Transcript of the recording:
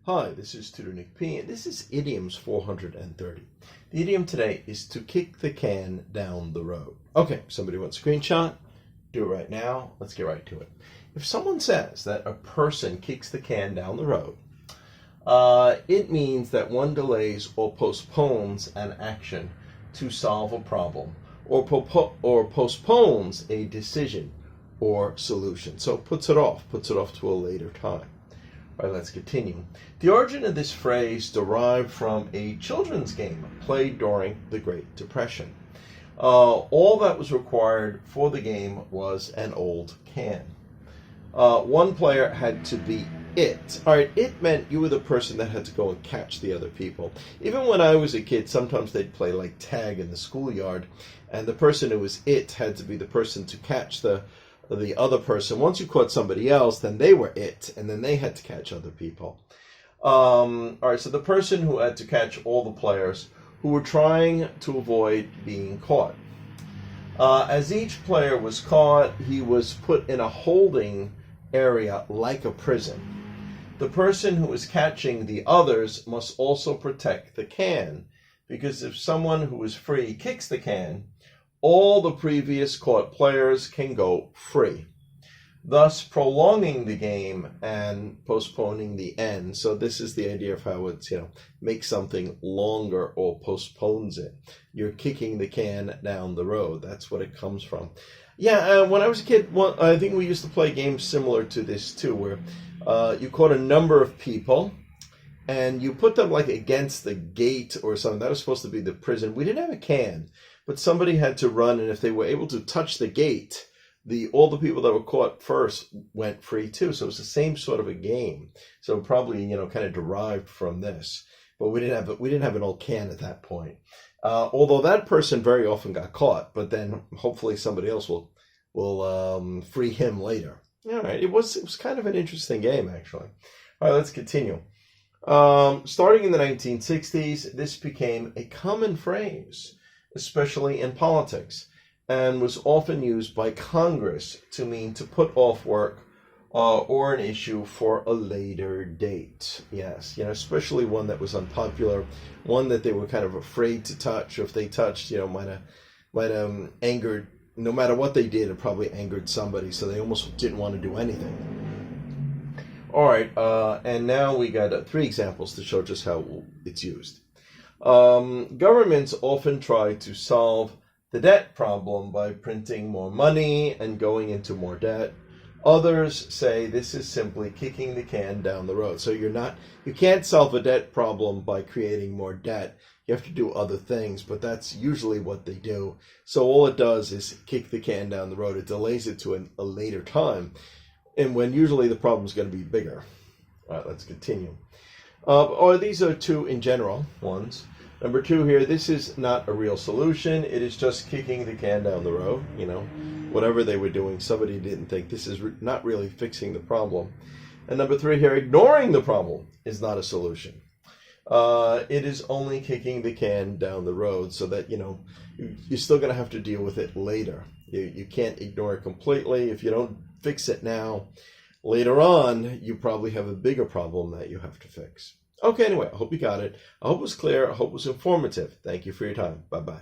Hi, this is Tutor Nick P, and this is Idioms 430. The idiom today is to kick the can down the road. Okay, somebody wants a screenshot? Do it right now. Let's get right to it. If someone says that a person kicks the can down the road, it means that one delays or postpones an action to solve a problem, or postpones a decision or solution. So puts it off to a later time. All right, let's continue. The origin of this phrase derived from a children's game played during the Great Depression. All that was required for the game was an old can. One player had to be it. All right, it meant you were the person that had to go and catch the other people. Even when I was a kid, sometimes they'd play like tag in the schoolyard, and the person who was it had to be the person to catch the other person. Once you caught somebody else, then they were it, and then they had to catch other people. All right, so the person who had to catch all the players who were trying to avoid being caught. As each player was caught, he was put in a holding area like a prison. The person who is catching the others must also protect the can, because if someone who is free kicks the can, all the previous caught players can go free, thus prolonging the game and postponing the end. So this is the idea of how it's, makes something longer or postpones it. You're kicking the can down the road. That's what it comes from. Yeah, when I was a kid, I think we used to play games similar to this too, where you caught a number of people and you put them like against the gate or something. That was supposed to be the prison. We didn't have a can, but somebody had to run, and if they were able to touch the gate, all the people that were caught first went free too. So it was the same sort of a game. So probably kind of derived from this, but we didn't have an old can at that point. Although that person very often got caught, but then hopefully somebody else will free him later. All right, it was kind of an interesting game actually. All right, let's continue. Starting in the 1960s, this became a common phrase, especially in politics, and was often used by Congress to mean to put off work or an issue for a later date. Yes, especially one that was unpopular, one that they were kind of afraid to touch. Or if they touched, might have angered. No matter what they did, it probably angered somebody, so they almost didn't want to do anything. All right, and now we got 3 examples to show just how it's used. Governments often try to solve the debt problem by printing more money and going into more debt. Others say this is simply kicking the can down the road. So you can't solve a debt problem by creating more debt. You have to do other things, but that's usually what they do. So all it does is kick the can down the road. It delays it to a later time, and when usually the problem is going to be bigger. All right, let's continue. These are 2 in general ones. Number 2 here, this is not a real solution. It is just kicking the can down the road. Whatever they were doing, somebody didn't think this is not really fixing the problem. And number 3 here, ignoring the problem is not a solution. It is only kicking the can down the road so that, you're still going to have to deal with it later. You can't ignore it completely. If you don't fix it now, later on, you probably have a bigger problem that you have to fix. Okay, anyway, I hope you got it. I hope it was clear. I hope it was informative. Thank you for your time. Bye-bye.